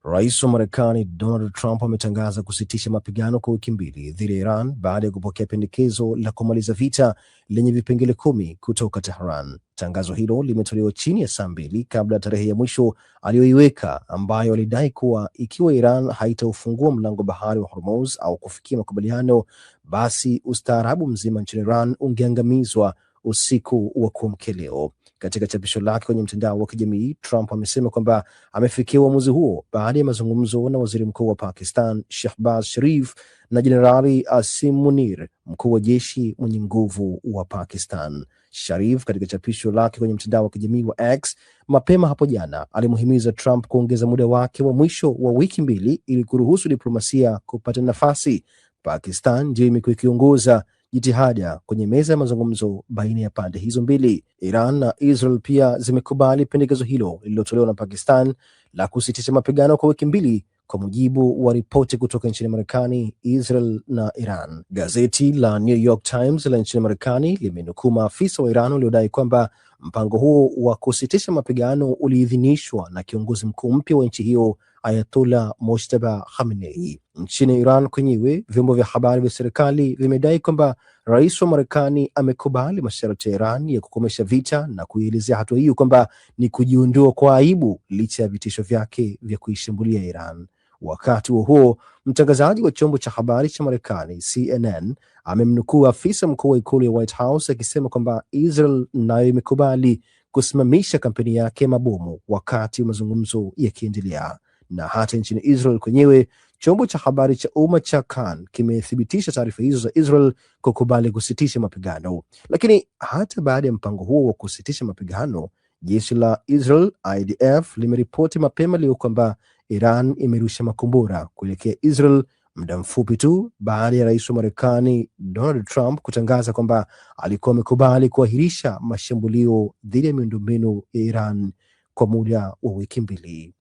Rais wa Marekani Donald Trump ametangaza kusitisha mapigano kwa wiki mbili dhidi ya Iran baada ya kupokea pendekezo la kumaliza vita lenye vipengele 10 kutoka Tehran. Tangazo hilo limetolewa chini ya saa 2 kabla ya tarehe ya mwisho aliyoiweka, ambayo alidai kuwa ikiwa Iran haitaufungua mlango bahari wa Hormuz au kufikia makubaliano, basi ustaarabu mzima nchini Iran ungeangamizwa usiku wa kuamkia leo. Katika chapisho lake kwenye mtandao wa kijamii, Trump amesema kwamba amefikia uamuzi huo baada ya mazungumzo na waziri mkuu wa Pakistan Shehbaz Sharif na Jenerali Asim Munir, mkuu wa jeshi mwenye nguvu wa Pakistan. Sharif katika chapisho lake kwenye mtandao wa kijamii wa X mapema hapo jana alimuhimiza Trump kuongeza muda wake wa mwisho wa wiki mbili ili kuruhusu diplomasia kupata nafasi. Pakistan ndio imekuwa ikiongoza jitihada kwenye meza ya mazungumzo baina ya pande hizo mbili. Iran na Israel pia zimekubali pendekezo hilo lililotolewa na Pakistan la kusitisha mapigano kwa wiki mbili, kwa mujibu wa ripoti kutoka nchini Marekani, Israel na Iran. Gazeti la New York Times la nchini Marekani limenukuu maafisa wa Iran waliodai kwamba mpango huo wa kusitisha mapigano uliidhinishwa na kiongozi mkuu mpya wa nchi hiyo, Ayatollah Mojtaba Khamenei. Nchini Iran kwenyewe, vyombo vya habari vya serikali vimedai kwamba rais wa Marekani amekubali masharti ya Iran ya kukomesha vita na kuielezea hatua hiyo kwamba ni kujiondoa kwa aibu licha ya vitisho vyake vya kuishambulia Iran. Wakati huo, mtangazaji wa chombo cha habari cha Marekani CNN amemnukuu afisa mkuu wa ikulu ya White House akisema kwamba Israel nayo imekubali kusimamisha kampeni yake ya mabomu wakati mazungumzo yakiendelea. Na hata nchini Israel kwenyewe, chombo cha habari cha umma cha Kan kimethibitisha taarifa hizo za Israel kukubali kusitisha mapigano. Lakini hata baada ya mpango huo wa kusitisha mapigano, jeshi la Israel IDF limeripoti mapema leo kwamba Iran imerusha makombora kuelekea Israel muda mfupi tu baada ya rais wa Marekani Donald Trump kutangaza kwamba alikuwa amekubali kuahirisha mashambulio dhidi ya miundombinu ya Iran kwa muda wa wiki mbili.